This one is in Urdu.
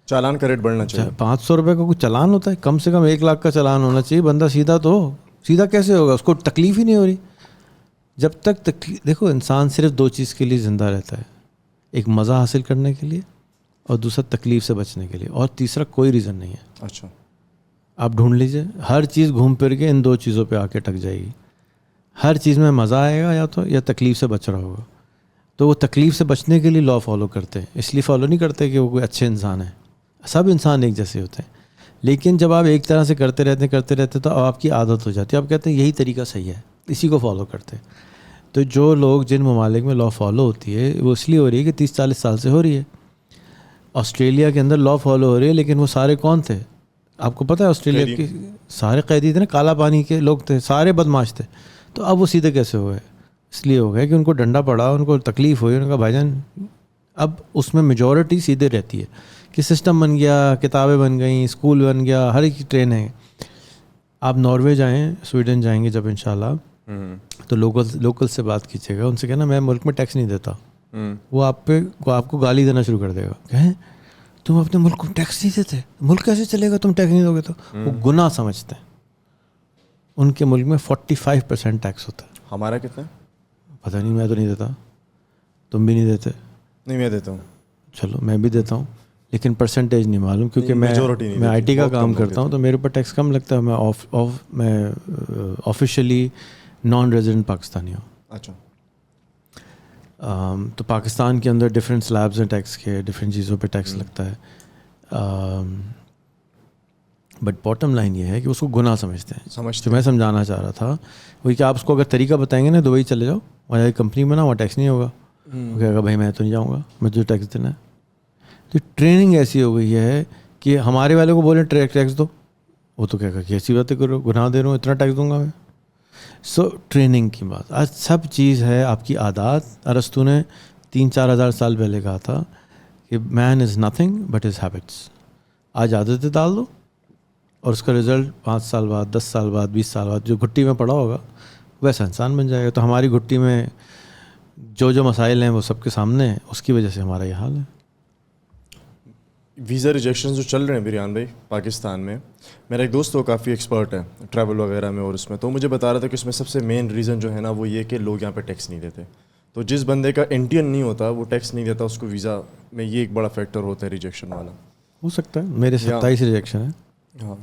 چالان کا ریٹ بڑھنا چاہیے. 500 روپے کا کوئی چالان ہوتا ہے؟ کم سے کم 1 لاکھ کا چالان ہونا چاہیے. بندہ سیدھا تو ہو. سیدھا کیسے ہوگا؟ اس کو تکلیف ہی نہیں ہو رہی. جب تک دیکھو انسان صرف 2 چیز کے لیے زندہ رہتا ہے, ایک مزہ حاصل کرنے کے لیے اور دوسرا تکلیف سے بچنے کے لیے, اور تیسرا کوئی ریزن نہیں ہے. اچھا, آپ ڈھونڈ لیجئے, ہر چیز گھوم پھر کے ان 2 چیزوں پہ آ کے ٹک جائے گی. ہر چیز میں مزہ آئے گا یا تکلیف سے بچ رہا ہوگا. تو وہ تکلیف سے بچنے کے لیے لا فالو کرتے ہیں. اس لیے فالو نہیں کرتے کہ وہ کوئی اچھے انسان ہیں. سب انسان ایک جیسے ہوتے ہیں, لیکن جب آپ ایک طرح سے کرتے رہتے تو آپ کی عادت ہو جاتی ہے. آپ کہتے ہیں یہی طریقہ صحیح ہے, اسی کو فالو کرتے ہیں. تو جو لوگ جن ممالک میں لا فالو ہوتی ہے وہ اس لیے ہو رہی ہے کہ 30-40 سال سے ہو رہی ہے. آسٹریلیا کے اندر لا فالو ہو رہی ہے, لیکن وہ سارے کون تھے آپ کو پتہ ہے؟ آسٹریلیا کے سارے قیدی تھے نا, کالا پانی کے لوگ تھے, سارے بدماش تھے. تو اب وہ سیدھے کیسے ہو گئے؟ اس لیے ہو گئے کہ ان کو ڈنڈا پڑا, ان کو تکلیف ہوئی. ان کا بھائی جان اب اس میں میجورٹی سیدھے رہتی ہے کہ سسٹم بن گیا, کتابیں بن گئیں, اسکول بن گیا, ہر ایک ٹرین ہے. آپ ناروے جائیں, سویڈن جائیں گے جب انشاءاللہ, تو لوکل سے بات کیجیے گا, ان سے کہنا میں ملک میں ٹیکس نہیں دیتا. وہ آپ کو گالی دینا شروع کر دے گا, کہیں تم اپنے ملک کو ٹیکس نہیں دیتے, ملک کیسے چلے گا تم ٹیکس نہیں دو گے تو. وہ گناہ سمجھتے ہیں. ان کے ملک میں 45% ٹیکس ہوتا ہے. ہمارا کتنا؟ پتہ نہیں, میں تو نہیں دیتا. تم بھی نہیں دیتے؟ نہیں, میں دیتا ہوں. چلو میں بھی دیتا ہوں, لیکن پرسنٹیج نہیں معلوم, کیونکہ میں آئی ٹی کا کام کرتا ہوں تو میرے اوپر ٹیکس کم لگتا ہے. میں آفیشیلی نان ریزیڈنٹ پاکستانی ہوں. اچھا. تو پاکستان کے اندر ڈفرینٹ سلیبز ہیں ٹیکس کے, ڈفرینٹ چیزوں پہ ٹیکس لگتا ہے. بٹ باٹم لائن یہ ہے کہ اس کو گناہ سمجھتے ہیں. جو میں سمجھانا چاہ رہا تھا وہی کہ آپ اس کو اگر طریقہ بتائیں گے نا, دبئی چلے جاؤ, وہاں کمپنی میں نا وہاں ٹیکس نہیں ہوگا. وہ کہے گا بھائی میں تو نہیں جاؤں گا, مجھے ٹیکس دینا ہے. تو ٹریننگ ایسی ہو گئی ہے کہ ہمارے والے کو بولیں ٹیکس دو, وہ تو کہے گا کہ ایسی باتیں کرو, گناہ دے رہا ہوں, اتنا ٹیکس دوں گا میں. سو ٹریننگ کی بات, آج سب چیز ہے آپ کی عادات. ارسطو نے 3-4 ہزار سال پہلے کہا تھا کہ man is nothing but his habits. آج عادتیں ڈال دو اور اس کا رزلٹ 5 سال بعد, 10 سال بعد, 20 سال بعد جو گھٹی میں پڑا ہوگا ویسا انسان بن جائے گا. تو ہماری گھٹی میں جو مسائل ہیں وہ سب کے سامنے ہیں, اس کی وجہ سے ہمارا یہ حال ہے. ویزا ریجیکشن جو چل رہے ہیں بریان بھائی پاکستان میں, میرا ایک دوست وہ کافی ایکسپرٹ ہے ٹریول وغیرہ میں اور اس میں, تو مجھے بتا رہا تھا کہ اس میں سب سے مین ریزن جو ہے نا وہ یہ کہ لوگ یہاں پہ ٹیکس نہیں دیتے. تو جس بندے کا انڈین نہیں ہوتا وہ ٹیکس نہیں دیتا, اس کو ویزا میں یہ ایک بڑا فیکٹر ہوتا ہے ریجیکشن والا. ہو سکتا ہے. میرے 27 ریجیکشن ہے. ہاں.